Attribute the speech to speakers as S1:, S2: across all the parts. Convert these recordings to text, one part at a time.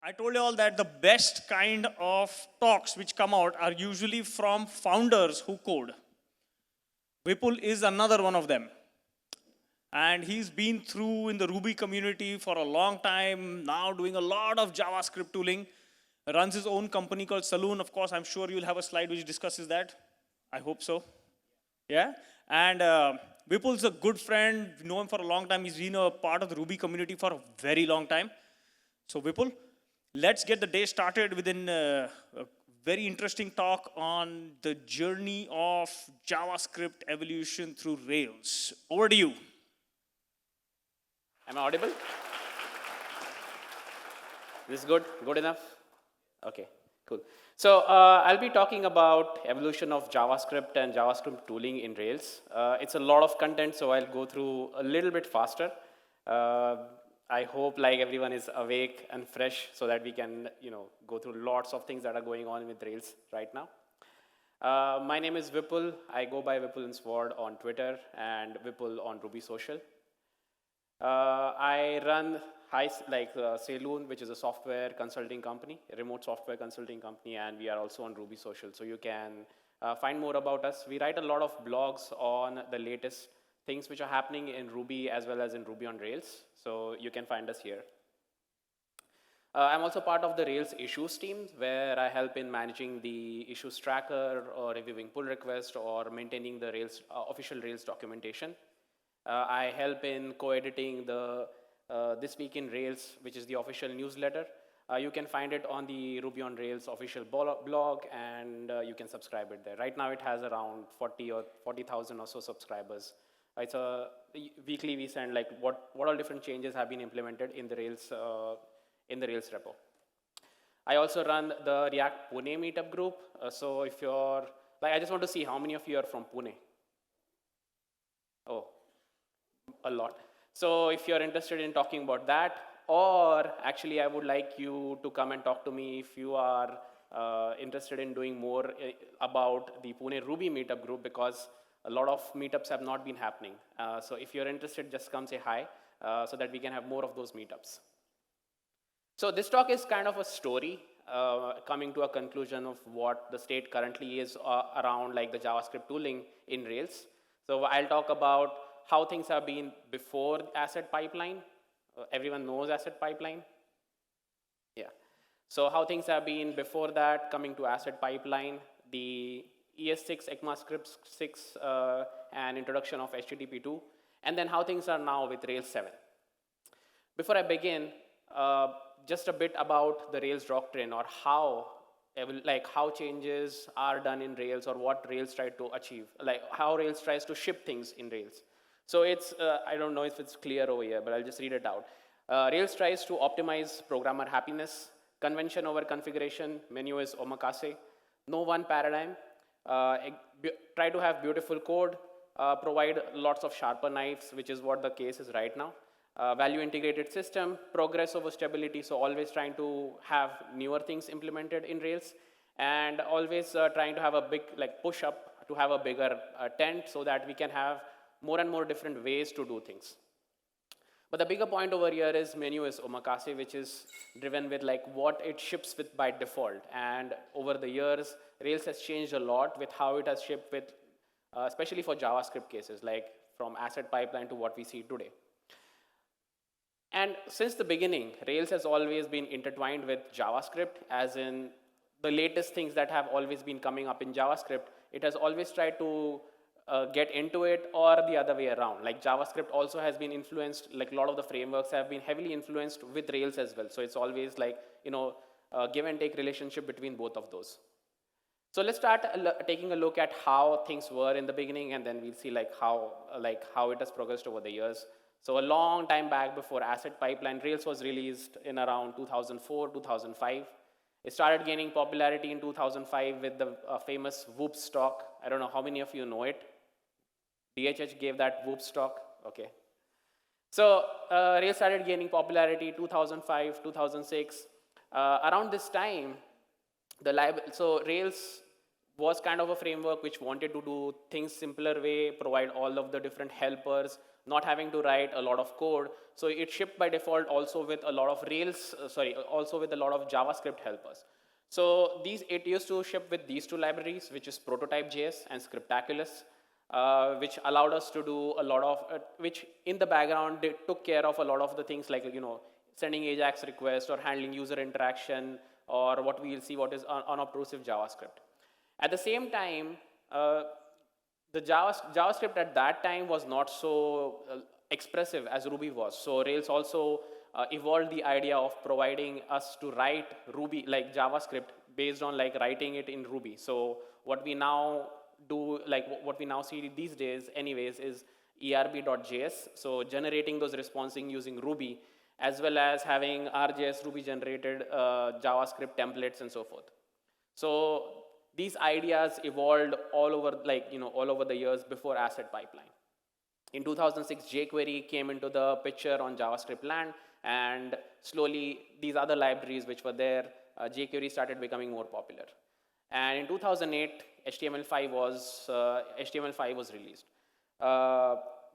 S1: I told you all that the best kind of talks which come out are usually from founders who code. Vipul is another one of them. And he's been through in the Ruby community for a long time, now doing a lot of JavaScript tooling, runs his own company called Saeloun. Of course, I'm sure you'll have a slide which discusses that. I hope so. Yeah. And Vipul's a good friend. We know him for a long time. He's been a part of the Ruby community for a very long time. So Vipul, let's get the day started with a very interesting talk on the journey of JavaScript evolution through Rails. Over to you.
S2: Am I audible? This is good? Good enough? Okay, cool. So I'll be talking about evolution of JavaScript and JavaScript tooling in Rails. It's a lot of content, so I'll go through a little bit faster. I hope like everyone is awake and fresh so that we can go through lots of things that are going on with Rails right now. My name is Vipul. I go by Vipul and Sword on Twitter and Vipul on Ruby Social. I run Saeloun, which is a software consulting company, a remote software consulting company, and we are also on Ruby Social. So you can find more about us. We write a lot of blogs on the latest things which are happening in Ruby as well as in Ruby on Rails. So you can find us here. I'm also part of the Rails issues team, where I help in managing the issues tracker or reviewing pull requests or maintaining the Rails official Rails documentation. I help in co-editing the This Week in Rails, which is the official newsletter. You can find it on the Ruby on Rails official blog, and you can subscribe it there. Right now it has around 40,000 or so subscribers. It's a weekly we send like what all different changes have been implemented in the Rails repo. I also run the React Pune meetup group. So if you're I just want to see how many of you are from Pune. Oh, a lot. So if you're interested in talking about that, or actually I would like you to come and talk to me if you are interested in doing more about the Pune Ruby meetup group, because a lot of meetups have not been happening. So if you're interested, just come say hi so that we can have more of those meetups. So this talk is kind of a story coming to a conclusion of what the state currently is around like the JavaScript tooling in Rails. So I'll talk about how things have been before asset pipeline. Everyone knows asset pipeline? Yeah. So how things have been before that, coming to asset pipeline, the ES6, ECMAScript 6, and introduction of HTTP 2, and then how things are now with Rails 7. Before I begin, just a bit about the Rails doctrine, or how changes are done in Rails, or what Rails try to achieve, like how Rails tries to ship things in Rails. So it's, I don't know if it's clear over here, but I'll just read it out. Rails tries to optimize programmer happiness, convention over configuration, menu is omakase, no one paradigm, try to have beautiful code, provide lots of sharper knives, which is what the case is right now. Value integrated system, progress over stability, so always trying to have newer things implemented in Rails, and always trying to have a big push up to have a bigger tent so that we can have more and more different ways to do things. But the bigger point over here is menu is omakase, which is driven with what it ships with by default. And over the years, Rails has changed a lot with how it has shipped with, especially for JavaScript cases, like from asset pipeline to what we see today. And since the beginning, Rails has always been intertwined with JavaScript, as in the latest things that have always been coming up in JavaScript, it has always tried to get into it, or the other way around. Like JavaScript also has been influenced, like a lot of the frameworks have been heavily influenced with Rails as well. So it's always give and take relationship between both of those. So let's start taking a look at how things were in the beginning, and then we'll see how it has progressed over the years. So a long time back, before asset pipeline, Rails was released in around 2004, 2005. It started gaining popularity in 2005 with the famous Whoops talk. I don't know how many of you know it. DHH gave that Whoops talk. Okay. So Rails started gaining popularity 2005, 2006. Around this time, so Rails was kind of a framework which wanted to do things simpler way, provide all of the different helpers, not having to write a lot of code. So it shipped by default also with a lot of also with a lot of JavaScript helpers. So it used to ship with these two libraries, which is Prototype.js and Scriptaculous, which allowed us to do a lot of, which in the background they took care of a lot of the things like, sending AJAX requests or handling user interaction, or what we'll see what is unobtrusive JavaScript. At the same time, the JavaScript at that time was not so expressive as Ruby was. So Rails also evolved the idea of providing us to write Ruby, like JavaScript, based on like writing it in Ruby. So what we now do, like what we now see these days anyways, is erb.js. So generating those responses using Ruby, as well as having RJS Ruby generated JavaScript templates and so forth. So these ideas evolved all over, all over the years before Asset Pipeline. In 2006, jQuery came into the picture on JavaScript land, and slowly these other libraries which were there, jQuery started becoming more popular. And in 2008, HTML5 was released.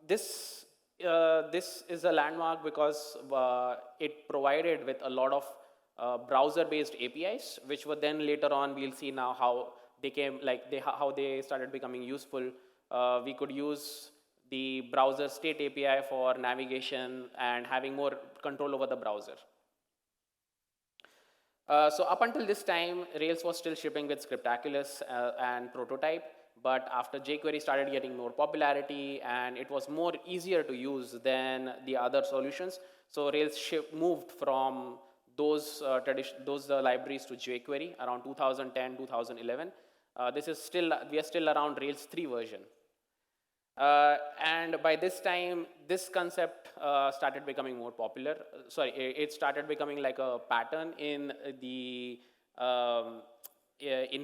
S2: This is a landmark because it provided with a lot of browser-based APIs, which were then later on, we'll see now how they came, how they started becoming useful. We could use the browser state API for navigation and having more control over the browser. So up until this time, Rails was still shipping with Scriptaculous and Prototype, but after jQuery started getting more popularity and it was more easier to use than the other solutions, so Rails moved from those libraries to jQuery around 2010, 2011. We are still around Rails 3 version. And by this time, this concept started becoming more popular. It started becoming like a pattern in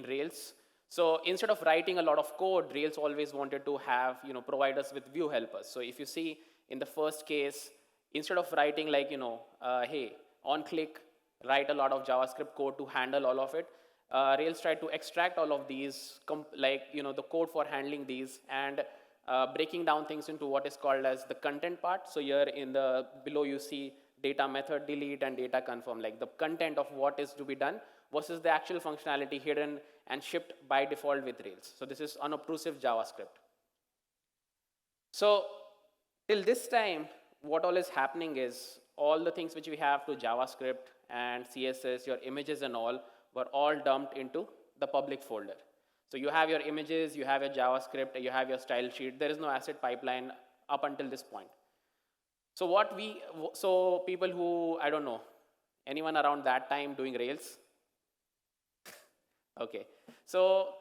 S2: Rails. So instead of writing a lot of code, Rails always wanted to have, provide us with view helpers. So if you see in the first case, instead of writing like, hey, on click, write a lot of JavaScript code to handle all of it, Rails tried to extract all of these, the code for handling these, and breaking down things into what is called as the content part. So here below you see data method delete and data confirm, like the content of what is to be done versus the actual functionality hidden and shipped by default with Rails. So this is unobtrusive JavaScript. So till this time, what all is happening is all the things which we have to JavaScript and CSS, your images and all, were all dumped into the public folder. So you have your images, you have your JavaScript, you have your style sheet. There is no asset pipeline up until this point. So people who, I don't know, anyone around that time doing Rails? Okay. So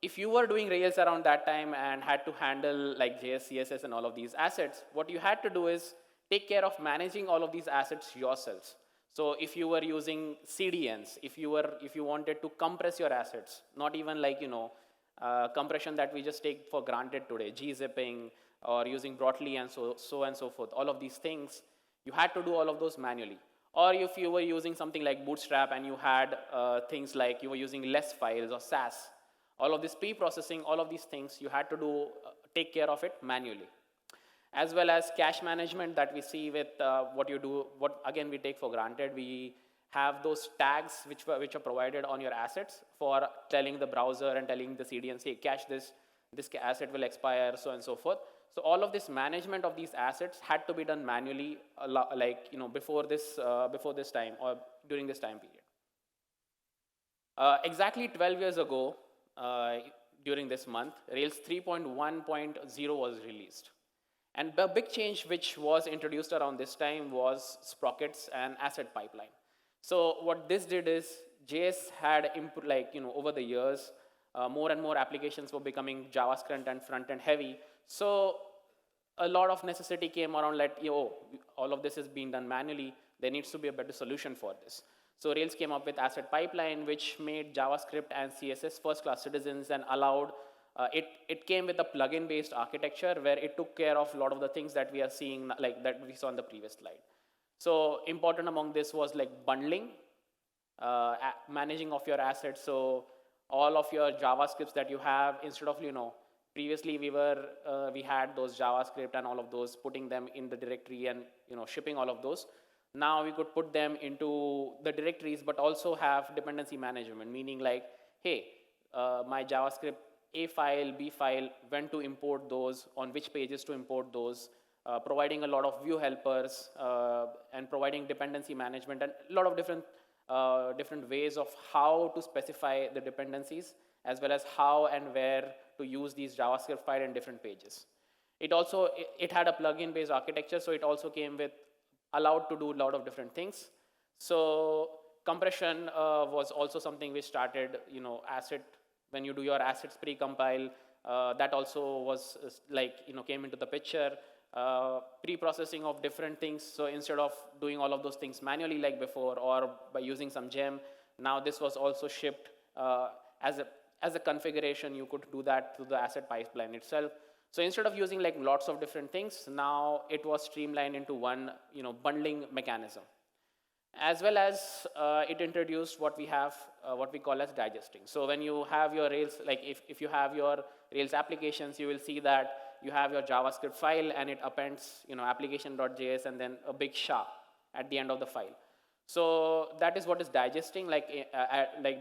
S2: if you were doing Rails around that time and had to handle like JS, CSS and all of these assets, what you had to do is take care of managing all of these assets yourselves. So if you were using CDNs, if you wanted to compress your assets, not even like, compression that we just take for granted today, gzipping or using Brotli and so and so forth, all of these things, you had to do all of those manually. Or if you were using something like Bootstrap and you had things like you were using less files or Sass, all of this pre-processing, all of these things, you had to take care of it manually. As well as cache management that we see with what again we take for granted. We have those tags which are provided on your assets for telling the browser and telling the CDN, hey, cache this asset will expire, so and so forth. So all of this management of these assets had to be done manually, before this time or during this time period. Exactly 12 years ago, during this month, Rails 3.1.0 was released. And the big change which was introduced around this time was Sprockets and asset pipeline. So what this did is JS had over the years, more and more applications were becoming JavaScript and front-end heavy. So a lot of necessity came around all of this is being done manually. There needs to be a better solution for this. So Rails came up with asset pipeline, which made JavaScript and CSS first-class citizens and allowed it came with a plugin-based architecture where it took care of a lot of the things that we are seeing, that we saw in the previous slide. So important among this was like bundling, managing of your assets. So all of your JavaScripts that you have, instead of Previously, we had those JavaScript and all of those, putting them in the directory and shipping all of those. Now we could put them into the directories, but also have dependency management, meaning like, hey, my JavaScript A file, B file, when to import those, on which pages to import those, providing a lot of view helpers, and providing dependency management, and a lot of different ways of how to specify the dependencies, as well as how and where to use these JavaScript file in different pages. It had a plugin-based architecture, so it also came with allowed to do a lot of different things. So compression was also something we started, when you do your assets pre-compile, that also was came into the picture. Pre-processing of different things, so instead of doing all of those things manually like before or by using some gem, now this was also shipped as a configuration. You could do that through the asset pipeline itself. So instead of using like lots of different things, now it was streamlined into one bundling mechanism. As well as it introduced what we call as digesting. So when you have your Rails, like if you have your Rails applications, you will see that you have your JavaScript file and it appends application.js and then a big SHA at the end of the file. So that is what is digesting, like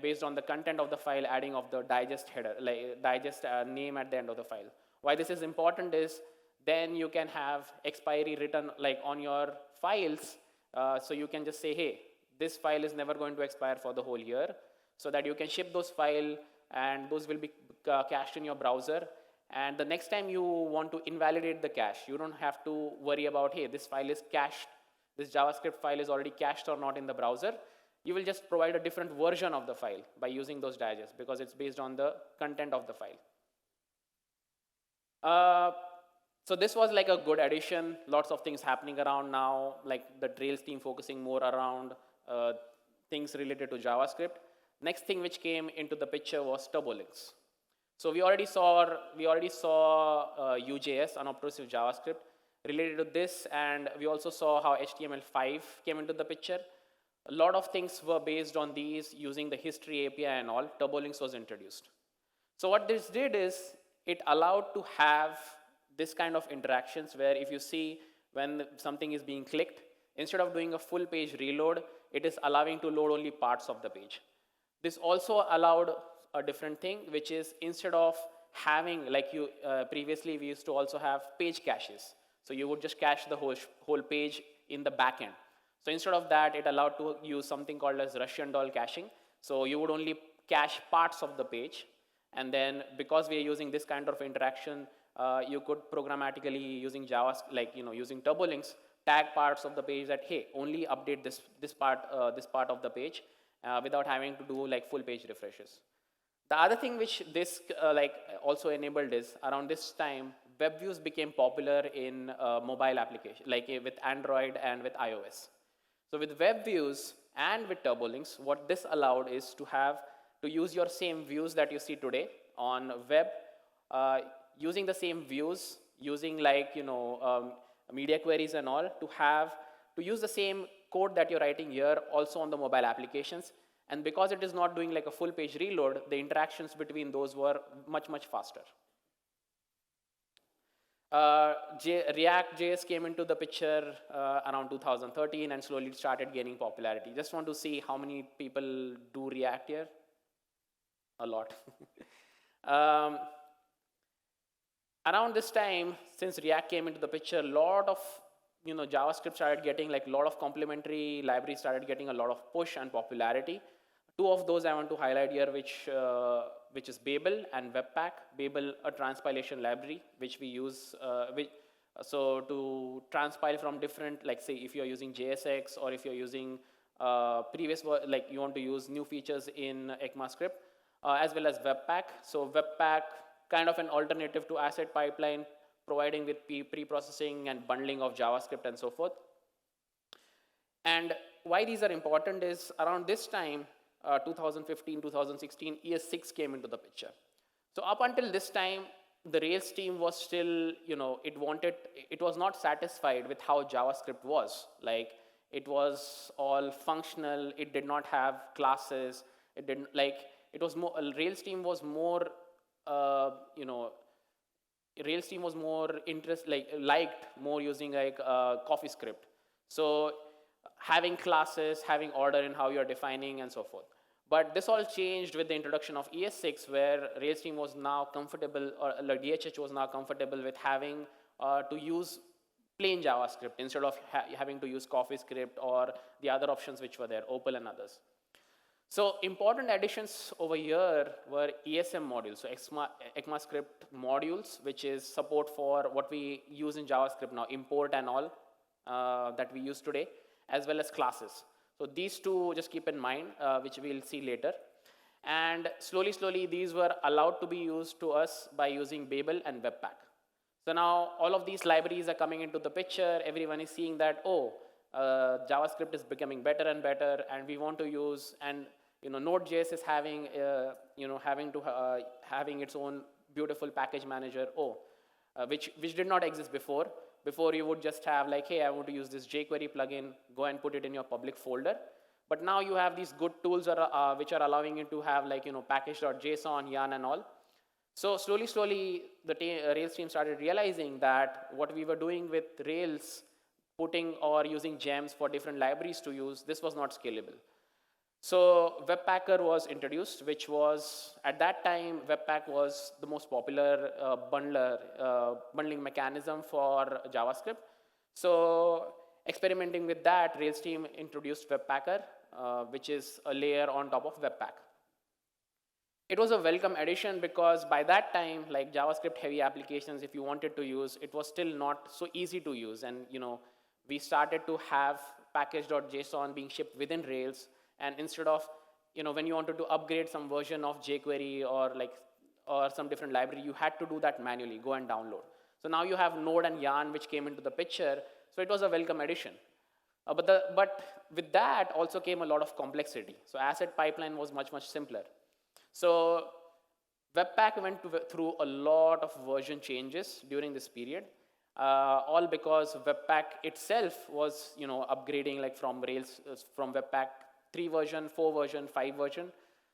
S2: based on the content of the file, adding of the digest header, like digest name at the end of the file. Why this is important is then you can have expiry written like on your files. So you can just say, hey, this file is never going to expire for the whole year, so that you can ship those files and those will be cached in your browser. And the next time you want to invalidate the cache, you don't have to worry about, hey, this file is cached, this JavaScript file is already cached or not in the browser. You will just provide a different version of the file by using those digests because it's based on the content of the file. So this was like a good addition. Lots of things happening around now, like the Rails team focusing more around things related to JavaScript. Next thing which came into the picture was Turbolinks. So we already saw UJS, unobtrusive JavaScript, related to this, and we also saw how HTML5 came into the picture. A lot of things were based on these using the history API and all. Turbolinks was introduced. So what this did is it allowed to have this kind of interactions where if you see when something is being clicked, instead of doing a full page reload, it is allowing to load only parts of the page. This also allowed a different thing, which is instead of having, like previously we used to also have page caches. So you would just cache the whole page in the backend. So instead of that, it allowed to use something called as Russian doll caching. So you would only cache parts of the page. And then because we are using this kind of interaction, you could programmatically using JavaScript, using Turbolinks, tag parts of the page that, hey, only update this part of the page without having to do like full page refreshes. The other thing which this also enabled is around this time, web views became popular in mobile applications, like with Android and with iOS. So with web views and with Turbolinks, what this allowed is to use your same views that you see today on web, using the same views, using media queries and all, to use the same code that you're writing here also on the mobile applications. And because it is not doing like a full page reload, the interactions between those were much, much faster. React.js came into the picture around 2013 and slowly started gaining popularity. Just want to see how many people do React here. A lot. Around this time, since React came into the picture, a lot of JavaScript started getting a lot of complementary libraries started getting a lot of push and popularity. Two of those I want to highlight here, which is Babel and Webpack. Babel, a transpilation library, which we use so to transpile from different, say if you're using JSX or if you're using you want to use new features in ECMAScript, as well as Webpack. So Webpack, kind of an alternative to asset pipeline, providing with pre-processing and bundling of JavaScript and so forth. And why these are important is around this time, 2015, 2016, ES6 came into the picture. So up until this time, the Rails team was still, it was not satisfied with how JavaScript was. Like, it was all functional, it did not have classes, it didn't, it was more, Rails team was more, Rails team was more liked more using like CoffeeScript. So having classes, having order in how you're defining and so forth. But this all changed with the introduction of ES6, where Rails team was now comfortable, or like DHH was now comfortable with having to use plain JavaScript instead of having to use CoffeeScript or the other options which were there, Opal and others. So important additions over here were ESM modules, so ECMAScript modules, which is support for what we use in JavaScript now, import and all that we use today, as well as classes. So these two just keep in mind, which we'll see later. And slowly, these were allowed to be used to us by using Babel and Webpack. So now all of these libraries are coming into the picture. Everyone is seeing that, oh, JavaScript is becoming better and better, and we want to use, and Node.js is having, having its own beautiful package manager, which did not exist before. Before you would just have like, hey, I want to use this jQuery plugin, go and put it in your public folder. But now you have these good tools which are allowing you to have like, package.json, yarn and all. So slowly, the Rails team started realizing that what we were doing with Rails, putting or using gems for different libraries to use, this was not scalable. So Webpacker was introduced, which was, at that time, Webpack was the most popular bundling mechanism for JavaScript. So experimenting with that, Rails team introduced Webpacker, which is a layer on top of Webpack. It was a welcome addition because by that time, like JavaScript heavy applications, if you wanted to use, it was still not so easy to use. And we started to have package.json being shipped within Rails. And instead of, when you wanted to upgrade some version of jQuery or some different library, you had to do that manually, go and download. So now you have Node and Yarn, which came into the picture. So it was a welcome addition. But with that also came a lot of complexity. So asset pipeline was much simpler. So Webpack went through a lot of version changes during this period, all because Webpack itself was, upgrading like from Rails, from Webpack 3 version, 4 version, 5 version.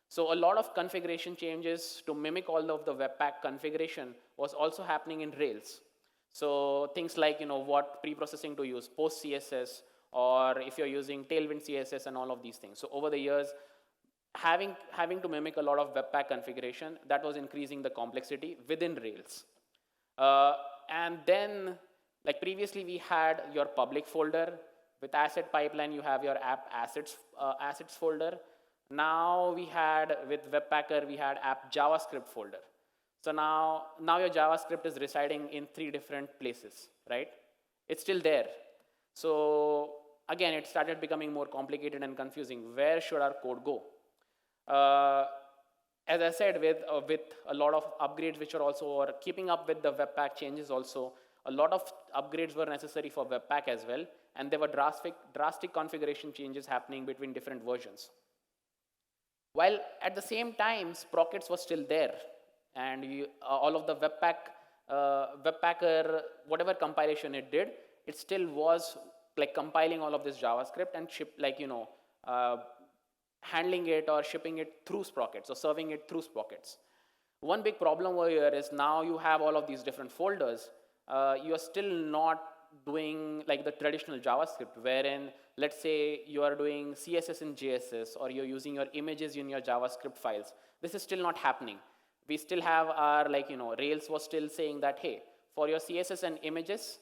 S2: So a lot of configuration changes to mimic all of the Webpack configuration was also happening in Rails. So things like, what preprocessing to use, post CSS, or if you're using Tailwind CSS and all of these things. So over the years, having to mimic a lot of Webpack configuration, that was increasing the complexity within Rails. And then, like previously we had your public folder. With asset pipeline, you have your app assets folder. Now with Webpacker, we had app JavaScript folder. So now your JavaScript is residing in 3 different places, right? It's still there. So again, it started becoming more complicated and confusing. Where should our code go? As I said, with a lot of upgrades which are also keeping up with the Webpack changes also, a lot of upgrades were necessary for Webpack as well, and there were drastic configuration changes happening between different versions. While at the same time, Sprockets was still there, and all of the Webpacker, whatever compilation it did, it still was like compiling all of this JavaScript and handling it or shipping it through Sprockets or serving it through Sprockets. One big problem over here is now you have all of these different folders. You are still not doing like the traditional JavaScript, wherein let's say you are doing CSS in JSS or you're using your images in your JavaScript files. This is still not happening. We still have our Rails was still saying that, hey, for your CSS and images,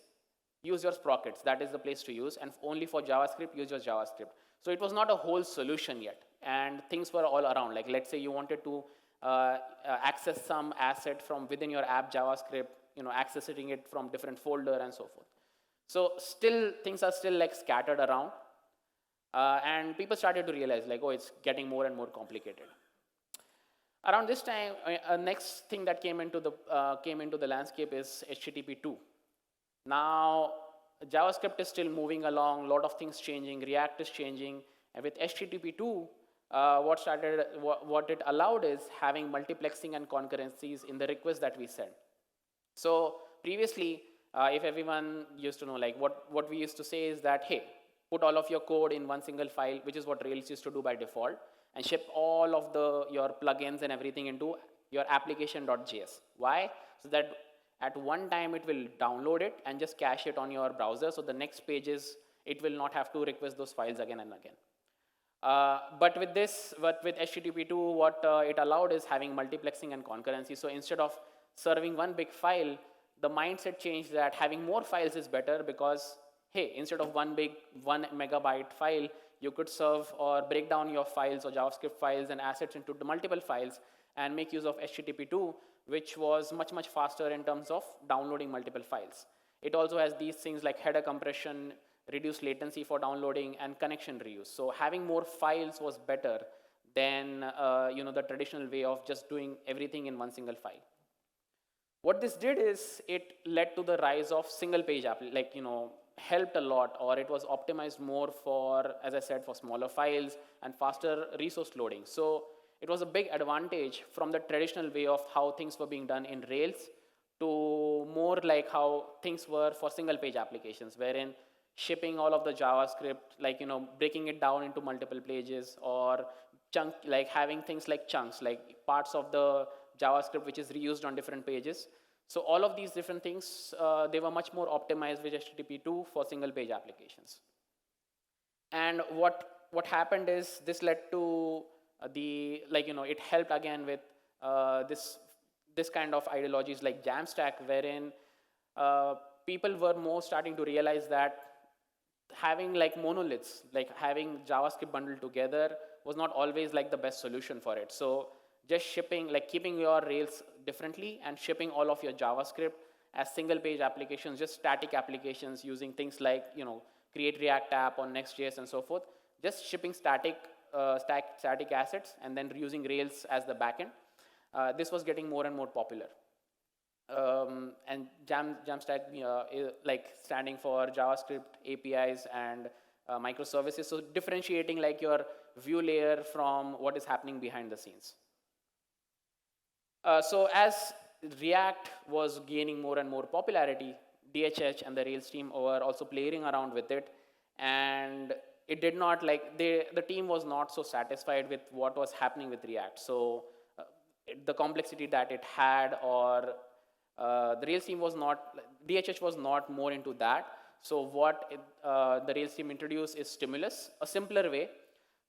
S2: use your Sprockets. That is the place to use. And only for JavaScript, use your JavaScript. So it was not a whole solution yet. And things were all around. Like let's say you wanted to access some asset from within your app JavaScript, accessing it from different folder and so forth. So still, things are still like scattered around. And people started to realize like, oh, it's getting more and more complicated. Around this time, next thing that came into the landscape is HTTP2. Now, JavaScript is still moving along, a lot of things changing, React is changing, and with HTTP2, what it allowed is having multiplexing and concurrencies in the requests that we send. So previously, if everyone used to know, like what we used to say is that, hey, put all of your code in one single file, which is what Rails used to do by default, and ship all of your plugins and everything into your application.js. Why? So that at one time it will download it and just cache it on your browser. So the next pages, it will not have to request those files again and again. But with HTTP2, what it allowed is having multiplexing and concurrency. So instead of serving one big file, the mindset changed that having more files is better because, hey, instead of one 1 MB file, you could serve or break down your files or JavaScript files and assets into the multiple files and make use of HTTP2, which was much, much faster in terms of downloading multiple files. It also has these things like header compression, reduced latency for downloading, and connection reuse. So having more files was better than the traditional way of just doing everything in one single file. What this did is it led to the rise of single page app, helped a lot, or it was optimized more for, as I said, for smaller files and faster resource loading. So it was a big advantage from the traditional way of how things were being done in Rails to more like how things were for single page applications, wherein shipping all of the JavaScript, breaking it down into multiple pages, or having things like chunks, like parts of the JavaScript which is reused on different pages. So all of these different things, they were much more optimized with HTTP2 for single page applications. And what happened is this led to it helped again with this kind of ideologies like Jamstack, wherein people were more starting to realize that having monoliths, having JavaScript bundled together was not always the best solution for it. So just keeping your Rails differently and shipping all of your JavaScript as single page applications, just static applications using things like, create React app on Next.js and so forth, just shipping static assets and then using Rails as the backend. This was getting more and more popular. And Jamstack, standing for JavaScript APIs and microservices. So differentiating your view layer from what is happening behind the scenes. So as React was gaining more and more popularity, DHH and the Rails team were also playing around with it, and it did not the team was not so satisfied with what was happening with React. So the complexity that it had, or the Rails team was not, DHH was not more into that. So what the Rails team introduced is Stimulus, a simpler way.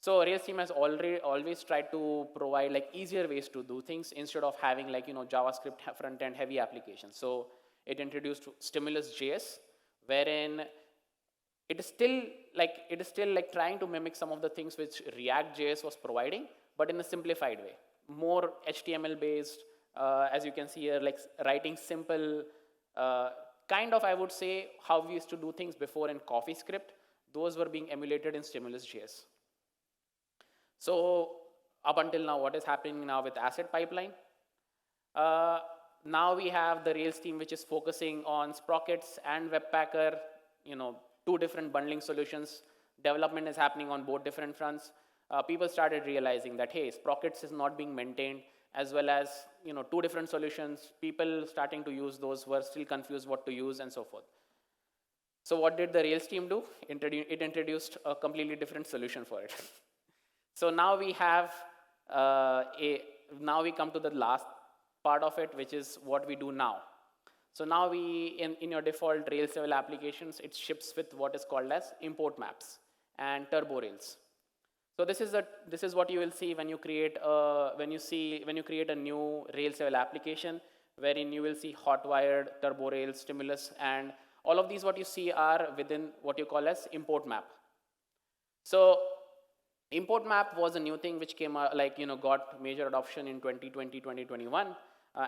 S2: So Rails team has always tried to provide easier ways to do things instead of having JavaScript front-end heavy applications. So it introduced Stimulus.js, wherein it is still trying to mimic some of the things which React.js was providing, but in a simplified way, more HTML based. As you can see here, writing simple, I would say, how we used to do things before in CoffeeScript. Those were being emulated in Stimulus.js. So up until now, what is happening now with asset pipeline? Now we have the Rails team which is focusing on Sprockets and Webpacker, two different bundling solutions. Development is happening on both different fronts. People started realizing that, hey, Sprockets is not being maintained, as well as two different solutions. People starting to use those were still confused what to use and so forth. So what did the Rails team do? It introduced a completely different solution for it. So now we have now we come to the last part of it, which is what we do now. So now in your default Rails level applications, it ships with what is called as import maps and turbo Rails. So this is what you will see when you create a new Rails level application, wherein you will see hotwired, turbo Rails, Stimulus, and all of these what you see are within what you call as import map. So import map was a new thing which came got major adoption in 2020, 2021.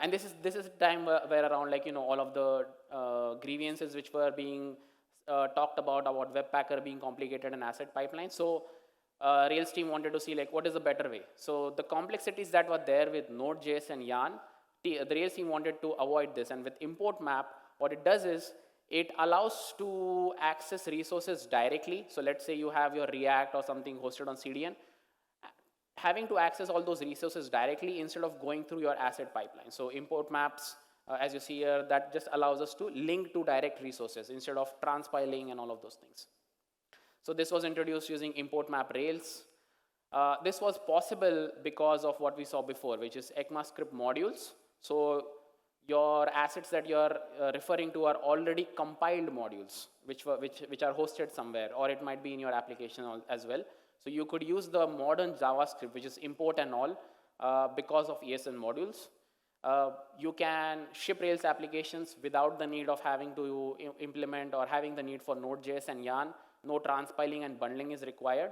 S2: And this is a time where around all of the grievances which were being talked about Webpacker being complicated and asset pipeline. So Rails team wanted to see what is the better way. So the complexities that were there with Node.js and Yarn, the Rails team wanted to avoid this. And with import map, what it does is it allows to access resources directly. So let's say you have your React or something hosted on CDN, having to access all those resources directly instead of going through your asset pipeline. So import maps, as you see here, that just allows us to link to direct resources instead of transpiling and all of those things. So this was introduced using import map Rails. This was possible because of what we saw before, which is ECMAScript modules. So your assets that you're referring to are already compiled modules, which are hosted somewhere, or it might be in your application as well. So you could use the modern JavaScript, which is import and all, because of ESN modules. You can ship Rails applications without the need of having to implement or having the need for Node.js and Yarn. No transpiling and bundling is required.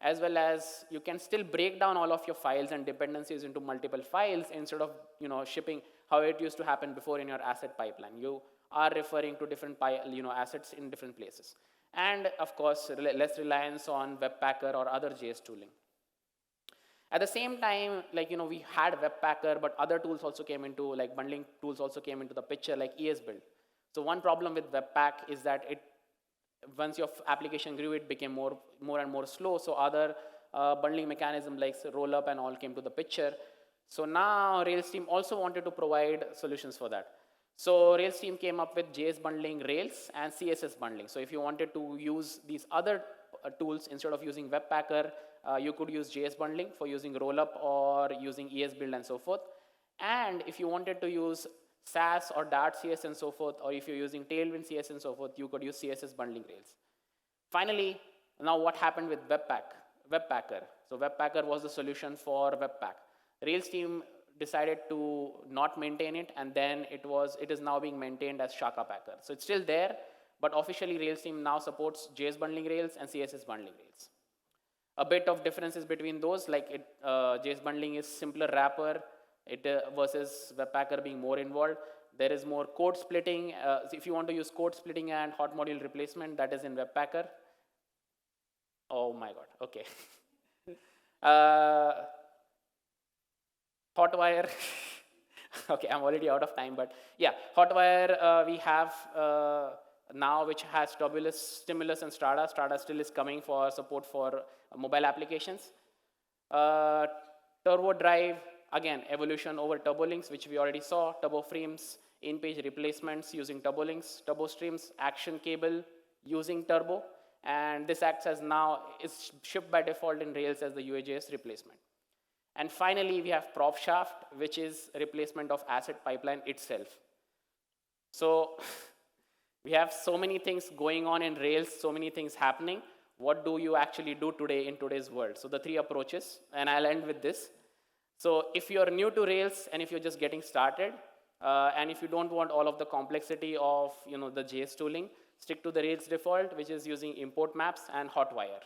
S2: As well as you can still break down all of your files and dependencies into multiple files instead of shipping how it used to happen before in your asset pipeline. You are referring to different assets in different places. And of course, less reliance on Webpacker or other JS tooling. At the same time, we had Webpacker, but other tools also came into, bundling tools also came into the picture, like ESBuild. So one problem with Webpack is that once your application grew, it became more and more slow. So other bundling mechanisms like rollup and all came to the picture. So now Rails team also wanted to provide solutions for that. So Rails team came up with JS bundling Rails and CSS bundling. So if you wanted to use these other tools instead of using Webpacker, you could use JS bundling for using rollup or using ESBuild and so forth. And if you wanted to use Sass or Dart CS and so forth, or if you're using Tailwind CS and so forth, you could use CSS bundling Rails. Finally, now what happened with Webpacker? So Webpacker was the solution for Webpack. Rails team decided to not maintain it, and then it is now being maintained as Shakapacker. So it's still there, but officially Rails team now supports JS bundling Rails and CSS bundling Rails. A bit of differences between those, JS bundling is simpler wrapper, versus Webpacker being more involved. There is more code splitting. If you want to use code splitting and hot module replacement, that is in Webpacker. Oh my God, okay. Hotwire, okay, I'm already out of time, but yeah, Hotwire we have now, which has Stimulus and Strada. Strada still is coming for support for mobile applications. Turbo Drive, again, evolution over Turbolinks, which we already saw. Turbo Frames, in-page replacements using Turbolinks. Turbo Streams, action cable using Turbo. And this acts as now, is shipped by default in Rails as the UAJS replacement. And finally, we have PropShaft, which is replacement of asset pipeline itself. So we have so many things going on in Rails, so many things happening. What do you actually do today in today's world? So the three approaches, and I'll end with this. So if you're new to Rails and if you're just getting started, and if you don't want all of the complexity of the JS tooling, stick to the Rails default, which is using import maps and Hotwire.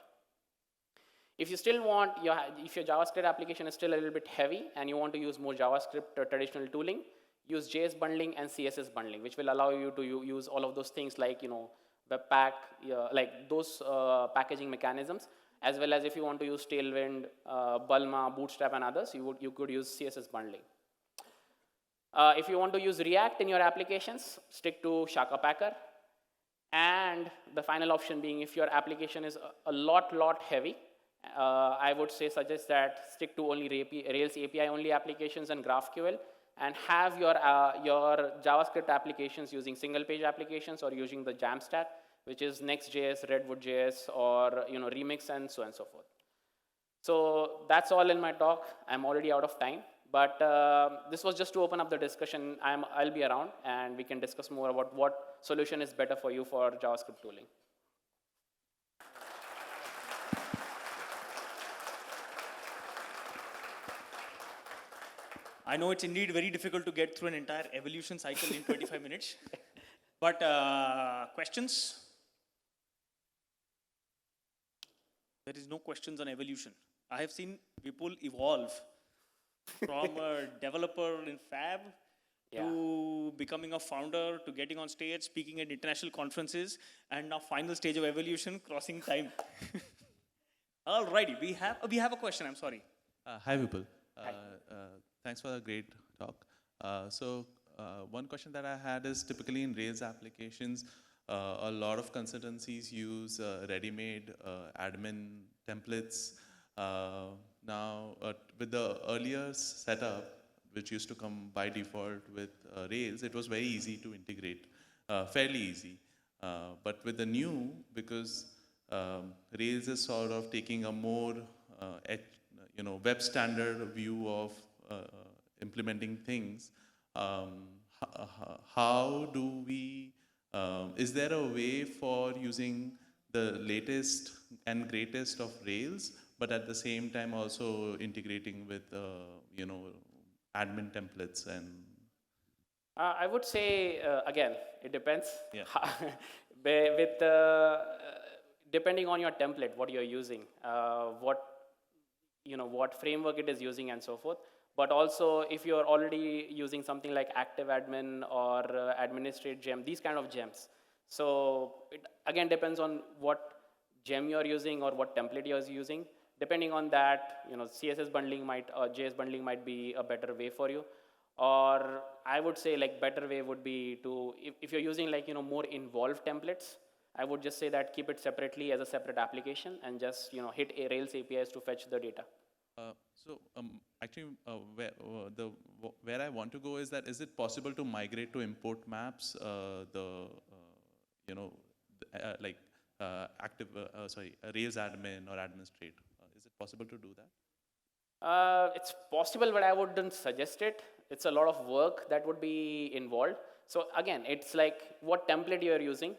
S2: If you still want, if your JavaScript application is still a little bit heavy and you want to use more JavaScript or traditional tooling, use JS bundling and CSS bundling, which will allow you to use all of those things like Webpack, like those packaging mechanisms, as well as if you want to use Tailwind, Bulma, Bootstrap, and others, you could use CSS bundling. If you want to use React in your applications, stick to Shakapacker. And the final option being, if your application is a lot heavy, I would suggest that stick to only Rails API only applications and GraphQL, and have your JavaScript applications using single page applications or using the Jamstack, which is Next.js, Redwood.js, or Remix, and so on and so forth. So that's all in my talk. I'm already out of time, but this was just to open up the discussion. I'll be around, and we can discuss more about what solution is better for you for JavaScript tooling.
S1: I know it's indeed very difficult to get through an entire evolution cycle in 25 minutes. But questions? There is no questions on evolution. I have seen Vipul evolve from a developer in Fab to becoming a founder, to getting on stage, speaking at international conferences, and now final stage of evolution, crossing time. Alrighty, we have a question. I'm sorry.
S3: Hi, Vipul. Thanks for the great talk. One question that I had is, typically in Rails applications, a lot of consultancies use ready-made admin templates. Now, with the earlier setup, which used to come by default with Rails, it was very easy to integrate, fairly easy. But with the new, because Rails is sort of taking a more web standard view of implementing things, how do we, is there a way for using the latest and greatest of Rails, but at the same time also integrating with, you know, admin templates and
S2: I would say, again, it depends.
S3: Yeah.
S2: With depending on your template, what you're using, what framework it is using, and so forth. But also, if you're already using something like Active Admin or Administrate Gem, these kind of gems. So it again depends on what gem you're using or what template you're using. Depending on that, CSS bundling might or JS bundling might be a better way for you. Or I would say like better way would be to, if you're using like, more involved templates, I would just say that keep it separately as a separate application and just, hit a Rails APIs to fetch the data.
S3: Actually, where I want to go is that, is it possible to migrate to import maps, Rails admin or administrate? Is it possible to do that?
S2: It's possible, but I wouldn't suggest it. It's a lot of work that would be involved. So again, it's like what template you're using,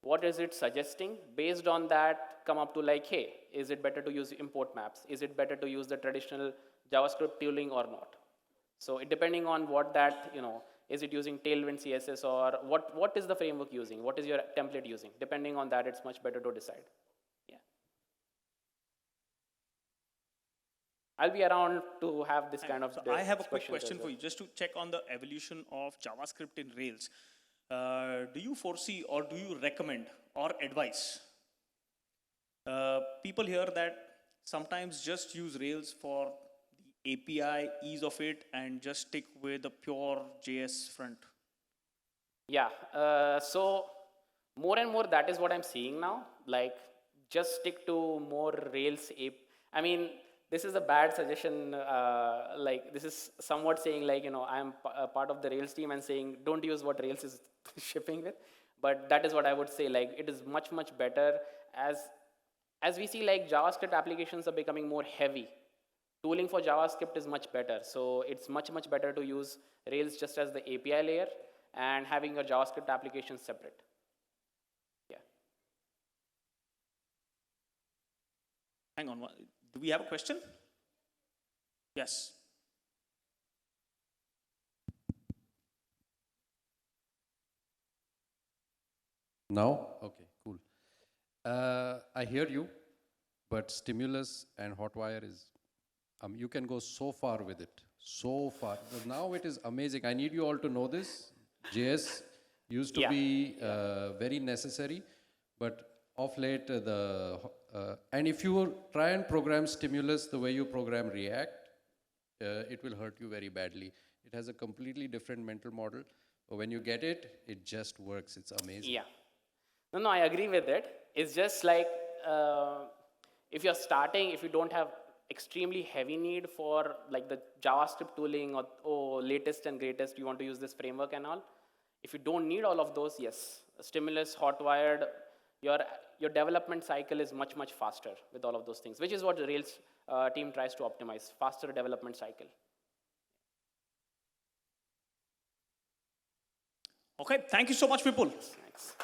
S2: what is it suggesting? Based on that, come up to like, hey, is it better to use import maps? Is it better to use the traditional JavaScript tooling or not? So depending on what that, is it using Tailwind CSS or what is the framework using? What is your template using? Depending on that, it's much better to decide. Yeah. I'll be around to have this kind of
S1: So I have a quick question for you, just to check on the evolution of JavaScript in Rails. Do you foresee or do you recommend or advise people here that sometimes just use Rails for the API, ease of it, and just stick with the pure JS front?
S2: Yeah, so more and more that is what I'm seeing now. Like, just stick to more Rails I mean, this is a bad suggestion. Like, this is somewhat saying like, I'm a part of the Rails team and saying, don't use what Rails is shipping with. But that is what I would say. Like, it is much, much better as we see like JavaScript applications are becoming more heavy. Tooling for JavaScript is much better. So it's much, much better to use Rails just as the API layer and having your JavaScript application separate. Yeah.
S1: Hang on, do we have a question? Yes.
S4: Now? Okay, cool. I hear you, but Stimulus and Hotwire is, you can go so far with it, so far. But now it is amazing. I need you all to know this. JS used to be very necessary, but of late, and if you try and program Stimulus the way you program React, it will hurt you very badly. It has a completely different mental model. But when you get it, it just works. It's amazing.
S2: Yeah. No, I agree with it. It's just like if you're starting, if you don't have extremely heavy need for like the JavaScript tooling or latest and greatest, you want to use this framework and all. If you don't need all of those, yes, Stimulus, Hotwired, your development cycle is much, much faster with all of those things, which is what the Rails team tries to optimize, faster development cycle.
S1: Okay, thank you so much, Vipul.
S2: Thanks.